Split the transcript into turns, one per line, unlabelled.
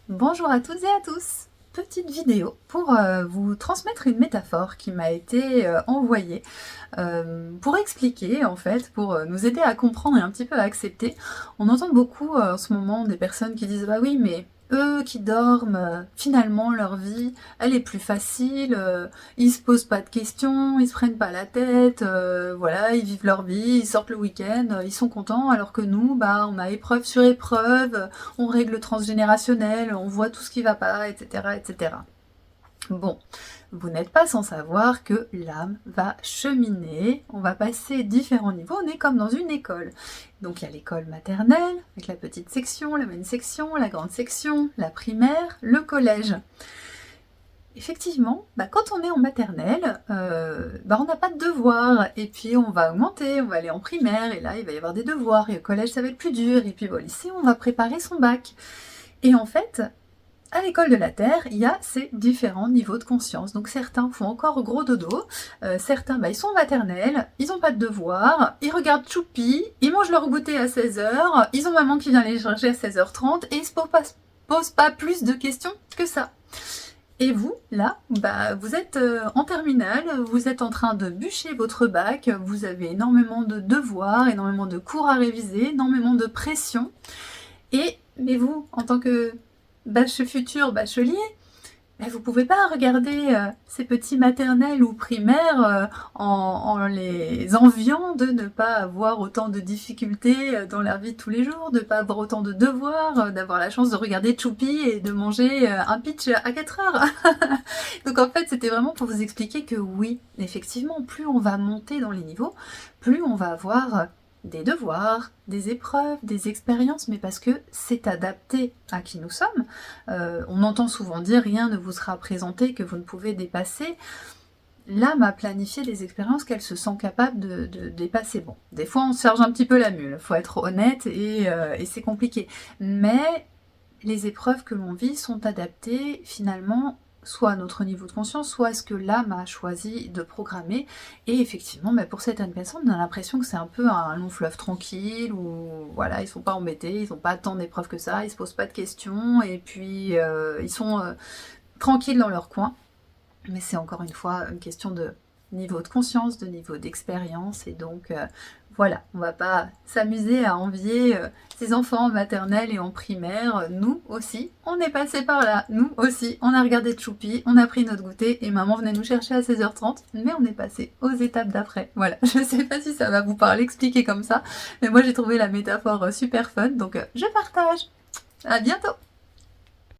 Bonjour à toutes et à tous. Petite vidéo pour vous transmettre une métaphore qui m'a été envoyée pour expliquer, en fait, pour nous aider à comprendre et un petit peu à accepter. On entend beaucoup en ce moment des personnes qui disent bah oui, mais eux qui dorment, finalement leur vie elle est plus facile, ils se posent pas de questions, ils se prennent pas la tête, voilà, ils vivent leur vie, ils sortent le week-end, ils sont contents, alors que nous, bah on a épreuve sur épreuve, on règle transgénérationnel, on voit tout ce qui va pas, etc., etc. Bon, vous n'êtes pas sans savoir que l'âme va cheminer, on va passer différents niveaux, on est comme dans une école. Donc il y a l'école maternelle, avec la petite section, la moyenne section, la grande section, la primaire, le collège. Effectivement, quand on est en maternelle, on n'a pas de devoirs, et puis on va augmenter, on va aller en primaire, et là il va y avoir des devoirs, et au collège ça va être plus dur, et puis au lycée on va préparer son bac. Et en fait, à l'école de la Terre, il y a ces différents niveaux de conscience. Donc certains font encore gros dodo, certains ils sont maternels, ils n'ont pas de devoirs, ils regardent Choupi, ils mangent leur goûter à 16h, ils ont maman qui vient les chercher à 16h30 et ils se posent pas plus de questions que ça. Et vous, là, vous êtes en terminale, vous êtes en train de bûcher votre bac, vous avez énormément de devoirs, énormément de cours à réviser, énormément de pression. Mais vous, en tant que futur bachelier, vous pouvez pas regarder ces petits maternels ou primaires en les enviant de ne pas avoir autant de difficultés dans leur vie de tous les jours, de ne pas avoir autant de devoirs, d'avoir la chance de regarder Choupi et de manger un pitch à 4 heures. Donc en fait, c'était vraiment pour vous expliquer que oui, effectivement, plus on va monter dans les niveaux, plus on va avoir des devoirs, des épreuves, des expériences, mais parce que c'est adapté à qui nous sommes. On entend souvent dire rien ne vous sera présenté que vous ne pouvez dépasser. L'âme a planifié des expériences qu'elle se sent capable de dépasser. Bon, des fois on se charge un petit peu la mule, faut être honnête, et c'est compliqué. Mais les épreuves que l'on vit sont adaptées finalement soit à notre niveau de conscience, soit à ce que l'âme a choisi de programmer. Et effectivement, pour certaines personnes, on a l'impression que c'est un peu un long fleuve tranquille, où voilà, ils sont pas embêtés, ils n'ont pas tant d'épreuves que ça, ils se posent pas de questions, et puis ils sont tranquilles dans leur coin. Mais c'est encore une fois une question de niveau de conscience, de niveau d'expérience, et donc voilà, on va pas s'amuser à envier ces enfants en maternelle et en primaire. Nous aussi, on est passé par là, nous aussi, on a regardé Choupi, on a pris notre goûter, et maman venait nous chercher à 16h30, mais on est passé aux étapes d'après. Voilà, je sais pas si ça va vous parler, expliquer comme ça, mais moi j'ai trouvé la métaphore super fun, donc je partage. À bientôt.